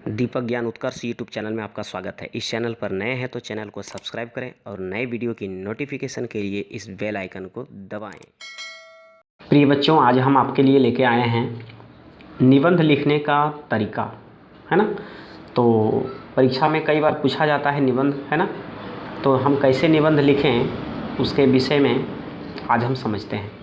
दीपक ज्ञान उत्कर्ष YouTube channel में आपका स्वागत है। इस चैनल पर नए हैं तो चैनल को सब्सक्राइब करें और नए वीडियो की नोटिफिकेशन के लिए इस बेल आइकन को दबाएं। प्रिय बच्चों, आज हम आपके लिए लेके आए हैं निबंध लिखने का तरीका, है ना। तो परीक्षा में कई बार पूछा जाता है निबंध, है ना। तो हम कैसे निबंध लिखें उसके विषय में आज हम समझते हैं।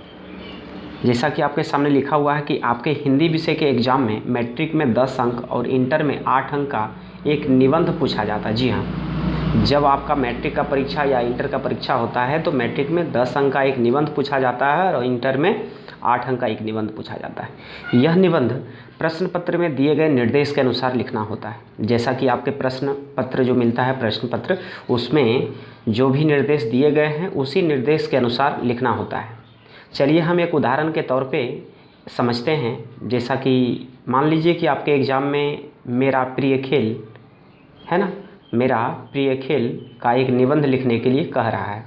जैसा कि आपके सामने लिखा हुआ है कि आपके हिंदी विषय के एग्ज़ाम में मैट्रिक में 10 अंक और इंटर में 8 अंक का एक निबंध पूछा जाता है। जी हाँ, जब आपका मैट्रिक का परीक्षा या इंटर का परीक्षा होता है तो मैट्रिक में 10 अंक का एक निबंध पूछा जाता है और इंटर में 8 अंक का एक निबंध पूछा जाता है। यह निबंध प्रश्न पत्र में दिए गए निर्देश के अनुसार लिखना होता है। जैसा कि आपके प्रश्न पत्र जो मिलता है, प्रश्न पत्र, उसमें जो भी निर्देश दिए गए हैं उसी निर्देश के अनुसार लिखना होता है। चलिए हम एक उदाहरण के तौर पे समझते हैं। जैसा कि मान लीजिए कि आपके एग्ज़ाम में मेरा प्रिय खेल, है ना, मेरा प्रिय खेल का एक निबंध लिखने के लिए कह रहा है।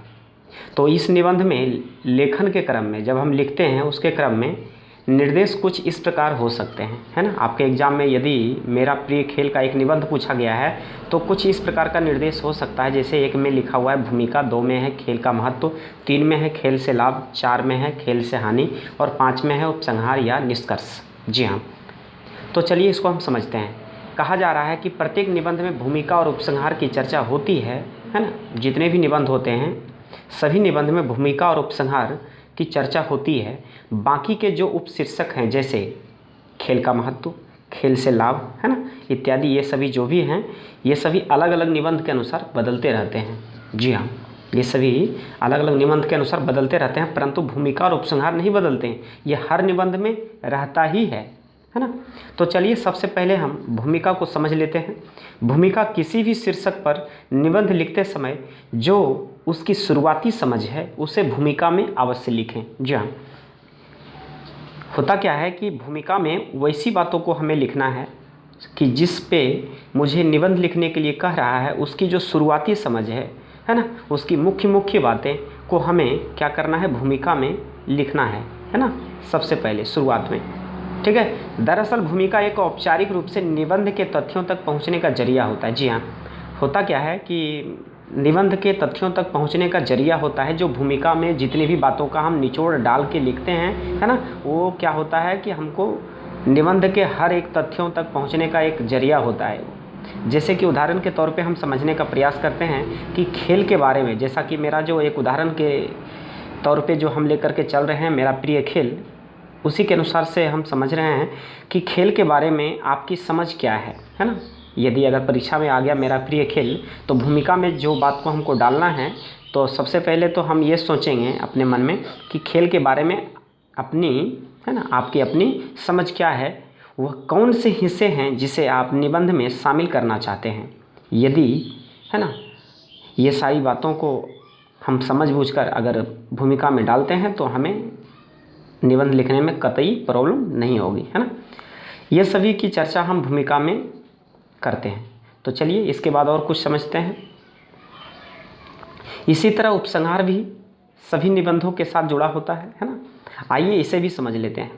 तो इस निबंध में लेखन के क्रम में जब हम लिखते हैं उसके क्रम में निर्देश कुछ इस प्रकार हो सकते हैं, है ना। आपके एग्ज़ाम में यदि मेरा प्रिय खेल का एक निबंध पूछा गया है तो कुछ इस प्रकार का निर्देश हो सकता है। जैसे 1 में लिखा हुआ है भूमिका, 2 में है खेल का महत्व, 3 में है खेल से लाभ, 4 में है खेल से हानि और 5 में है उपसंहार या निष्कर्ष। जी हाँ, तो चलिए इसको हम समझते हैं। कहा जा रहा है कि प्रत्येक निबंध में भूमिका और उपसंहार की चर्चा होती है ना। जितने भी निबंध होते हैं सभी निबंध में भूमिका और उपसंहार की चर्चा होती है। बाकी के जो उपशीर्षक हैं जैसे खेल का महत्व, खेल से लाभ, है ना, इत्यादि, ये सभी जो भी हैं ये सभी अलग अलग निबंध के अनुसार बदलते रहते हैं। जी हाँ, ये सभी अलग अलग निबंध के अनुसार बदलते रहते हैं, परंतु भूमिका और उपसंहार नहीं बदलते हैं। ये हर निबंध में रहता ही है ना। तो चलिए सबसे पहले हम भूमिका को समझ लेते हैं। भूमिका किसी भी शीर्षक पर निबंध लिखते समय जो उसकी शुरुआती समझ है उसे भूमिका में अवश्य लिखें। जी हाँ, होता क्या है कि भूमिका में वैसी बातों को हमें लिखना है कि जिस पे मुझे निबंध लिखने के लिए कह रहा है उसकी जो शुरुआती समझ है ना, उसकी मुख्य बातें को हमें क्या करना है, भूमिका में लिखना है ना, सबसे पहले शुरुआत में। ठीक है। दरअसल भूमिका एक औपचारिक रूप से निबंध के तथ्यों तक पहुंचने का जरिया होता है। जी हाँ, होता क्या है कि निबंध के तथ्यों तक पहुंचने का जरिया होता है। जो भूमिका में जितनी भी बातों का हम निचोड़ डाल के लिखते हैं, है ना, वो क्या होता है कि हमको निबंध के हर एक तथ्यों तक पहुंचने का एक जरिया होता है। जैसे कि उदाहरण के तौर पे हम समझने का प्रयास करते हैं कि खेल के बारे में, जैसा कि मेरा जो एक उदाहरण के तौर पे जो हम लेकर के चल रहे हैं मेरा प्रिय खेल, उसी के अनुसार से हम समझ रहे हैं कि खेल के बारे में आपकी समझ क्या है ना। यदि अगर परीक्षा में आ गया मेरा प्रिय खेल, तो भूमिका में जो बात को हमको डालना है तो सबसे पहले तो हम ये सोचेंगे अपने मन में कि खेल के बारे में अपनी, है ना, आपकी अपनी समझ क्या है, वह कौन से हिस्से हैं जिसे आप निबंध में शामिल करना चाहते हैं। यदि, है ना, ये सारी बातों को हम समझ बूझकर अगर भूमिका में डालते हैं तो हमें निबंध लिखने में कतई प्रॉब्लम नहीं होगी, है ना। ये सभी की चर्चा हम भूमिका में करते हैं। तो चलिए इसके बाद और कुछ समझते हैं। इसी तरह उपसंहार भी सभी निबंधों के साथ जुड़ा होता है ना। आइए इसे भी समझ लेते हैं।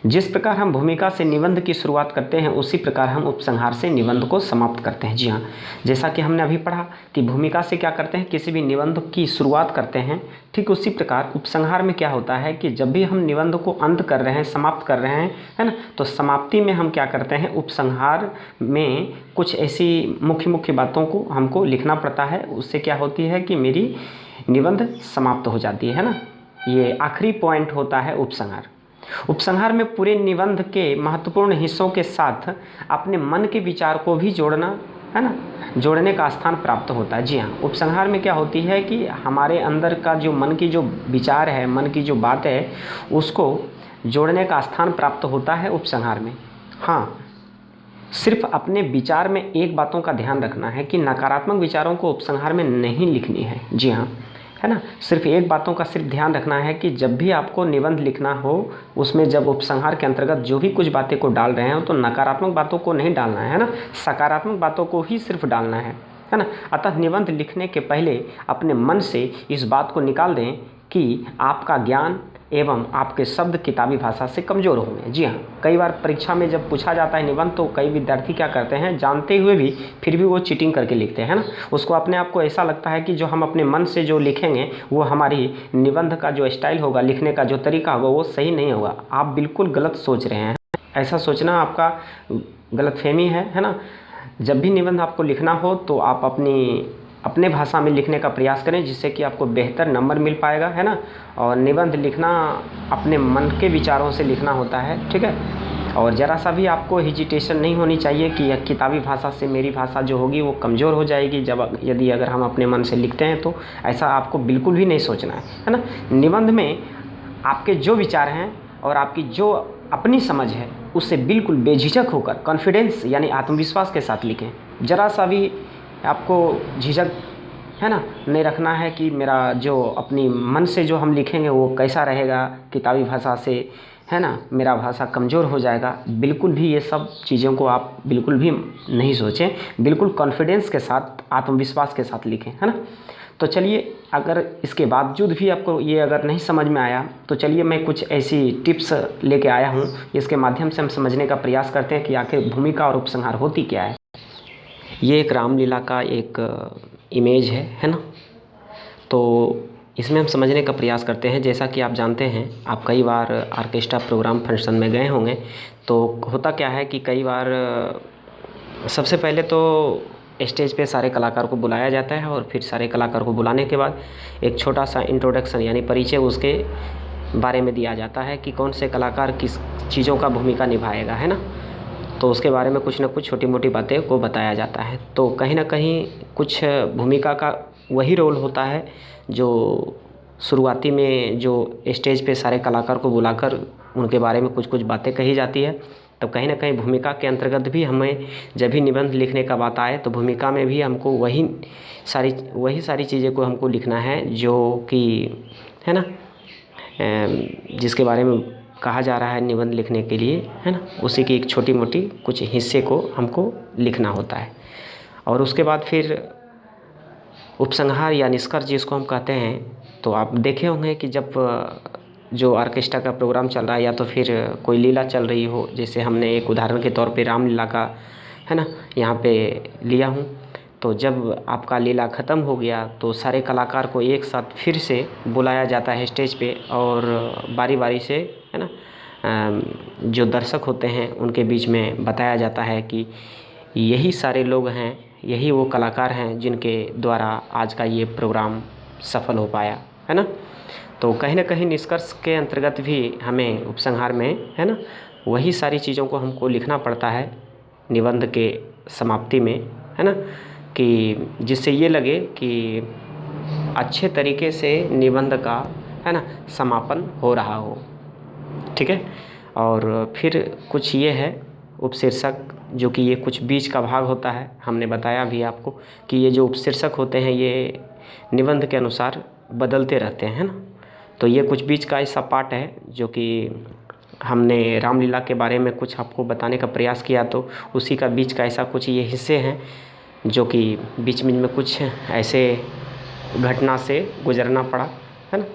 जिस प्रकार हम भूमिका से निबंध की शुरुआत करते हैं उसी प्रकार हम उपसंहार से निबंध को समाप्त करते हैं। जी हाँ, जैसा कि हमने अभी पढ़ा कि भूमिका से क्या करते हैं, किसी भी निबंध की शुरुआत करते हैं, ठीक उसी प्रकार उपसंहार में क्या होता है कि जब भी हम निबंध को अंत कर रहे हैं, समाप्त कर रहे हैं, है ना, तो समाप्ति में हम क्या करते हैं, उपसंहार में कुछ ऐसी मुख्य बातों को हमको लिखना पड़ता है। उससे क्या होती है कि मेरी निबंध समाप्त हो जाती है ना। ये आखिरी पॉइंट होता है उपसंहार। उपसंहार में पूरे निबंध के महत्वपूर्ण हिस्सों के साथ अपने मन के विचार को भी जोड़ना, है ना, जोड़ने का स्थान प्राप्त होता है। जी हाँ, उपसंहार में क्या होती है कि हमारे अंदर का जो मन की जो विचार है, मन की जो बात है, उसको जोड़ने का स्थान प्राप्त होता है उपसंहार में। हाँ, सिर्फ अपने विचार में एक बातों का ध्यान रखना है कि नकारात्मक विचारों को उपसंहार में नहीं लिखनी है। जी हाँ, है ना, सिर्फ एक बातों का सिर्फ ध्यान रखना है कि जब भी आपको निबंध लिखना हो उसमें जब उपसंहार के अंतर्गत जो भी कुछ बातें को डाल रहे हो तो नकारात्मक बातों को नहीं डालना है ना, सकारात्मक बातों को ही सिर्फ डालना है ना। अतः निबंध लिखने के पहले अपने मन से इस बात को निकाल दें कि आपका ज्ञान एवं आपके शब्द किताबी भाषा से कमज़ोर होंगे। जी हाँ, कई बार परीक्षा में जब पूछा जाता है निबंध तो कई विद्यार्थी क्या करते हैं, जानते हुए भी फिर भी वो चीटिंग करके लिखते हैं ना। उसको अपने आप को ऐसा लगता है कि जो हम अपने मन से जो लिखेंगे वो हमारी निबंध का जो स्टाइल होगा, लिखने का जो तरीका होगा वो सही नहीं होगा। आप बिल्कुल गलत सोच रहे हैं। ऐसा सोचना आपका गलतफहमी है ना। जब भी निबंध आपको लिखना हो तो आप अपने भाषा में लिखने का प्रयास करें, जिससे कि आपको बेहतर नंबर मिल पाएगा, है ना। और निबंध लिखना अपने मन के विचारों से लिखना होता है, ठीक है। और ज़रा सा भी आपको हिजिटेशन नहीं होनी चाहिए कि यह किताबी भाषा से मेरी भाषा जो होगी वो कमज़ोर हो जाएगी यदि अगर हम अपने मन से लिखते हैं तो ऐसा आपको बिल्कुल भी नहीं सोचना है ना। निबंध में आपके जो विचार हैं और आपकी जो अपनी समझ है उससे बिल्कुल बेझिझक होकर कॉन्फिडेंस यानी आत्मविश्वास के साथ लिखें। ज़रा सा भी आपको झिझक, है ना, नहीं रखना है कि मेरा जो अपनी मन से जो हम लिखेंगे वो कैसा रहेगा किताबी भाषा से, है ना, मेरा भाषा कमज़ोर हो जाएगा। बिल्कुल भी ये सब चीज़ों को आप बिल्कुल भी नहीं सोचें, बिल्कुल कॉन्फिडेंस के साथ, आत्मविश्वास के साथ लिखें, है ना। तो चलिए, अगर इसके बावजूद भी आपको ये अगर नहीं समझ में आया तो चलिए मैं कुछ ऐसी टिप्स लेके आया हूँ, इसके माध्यम से हम समझने का प्रयास करते हैं कि आखिर भूमिका और उपसंहार होती क्या है। ये एक रामलीला का एक इमेज है ना। तो इसमें हम समझने का प्रयास करते हैं। जैसा कि आप जानते हैं, आप कई बार ऑर्केस्ट्रा प्रोग्राम फंक्शन में गए होंगे, तो होता क्या है कि कई बार सबसे पहले तो स्टेज पे सारे कलाकार को बुलाया जाता है और फिर सारे कलाकार को बुलाने के बाद एक छोटा सा इंट्रोडक्शन यानी परिचय उसके बारे में दिया जाता है कि कौन से कलाकार किस चीज़ों का भूमिका निभाएगा, है ना। तो उसके बारे में कुछ ना कुछ छोटी मोटी बातें को बताया जाता है। तो कहीं ना कहीं कुछ भूमिका का वही रोल होता है जो शुरुआती में जो स्टेज पे सारे कलाकार को बुलाकर उनके बारे में कुछ कुछ बातें कही जाती है। तो कहीं ना कहीं भूमिका के अंतर्गत भी हमें जब भी निबंध लिखने का बात आए तो भूमिका में भी हमको वही सारी चीज़ें को हमको लिखना है जो कि, है ना, जिसके बारे में कहा जा रहा है निबंध लिखने के लिए, है ना, उसी की एक छोटी मोटी कुछ हिस्से को हमको लिखना होता है। और उसके बाद फिर उपसंहार या निष्कर्ष जिसको हम कहते हैं, तो आप देखे होंगे कि जब जो ऑर्केस्ट्रा का प्रोग्राम चल रहा है या तो फिर कोई लीला चल रही हो, जैसे हमने एक उदाहरण के तौर पे रामलीला का, है ना, यहाँ पे लिया हूँ। तो जब आपका लीला ख़त्म हो गया तो सारे कलाकार को एक साथ फिर से बुलाया जाता है स्टेज पे और बारी बारी से, है ना, जो दर्शक होते हैं उनके बीच में बताया जाता है कि यही सारे लोग हैं, यही वो कलाकार हैं जिनके द्वारा आज का ये प्रोग्राम सफल हो पाया, है ना। तो कहीं ना कहीं निष्कर्ष के अंतर्गत भी हमें उपसंहार में, है ना, वही सारी चीज़ों को हमको लिखना पड़ता है निबंध के समाप्ति में, है ना, कि जिससे ये लगे कि अच्छे तरीके से निबंध का, है ना, समापन हो रहा हो, ठीक है। और फिर कुछ ये है उपशीर्षक, जो कि ये कुछ बीच का भाग होता है। हमने बताया भी आपको कि ये जो उपशीर्षक होते हैं ये निबंध के अनुसार बदलते रहते हैं, है ना। तो ये कुछ बीच का ऐसा पार्ट है जो कि हमने रामलीला के बारे में कुछ आपको बताने का प्रयास किया, तो उसी का बीच का ऐसा कुछ ये हिस्से हैं जो कि बीच में कुछ ऐसे घटना से गुजरना पड़ा, है ना।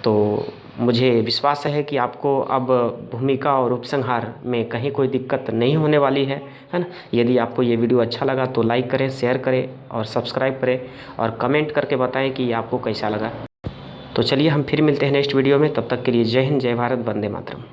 तो मुझे विश्वास है कि आपको अब भूमिका और उपसंहार में कहीं कोई दिक्कत नहीं होने वाली है ना। यदि आपको ये वीडियो अच्छा लगा तो लाइक करें, शेयर करें और सब्सक्राइब करें और कमेंट करके बताएं कि आपको कैसा लगा। तो चलिए हम फिर मिलते हैं नेक्स्ट वीडियो में। तब तक के लिए जय हिंद, जय भारत, वंदे मातरम।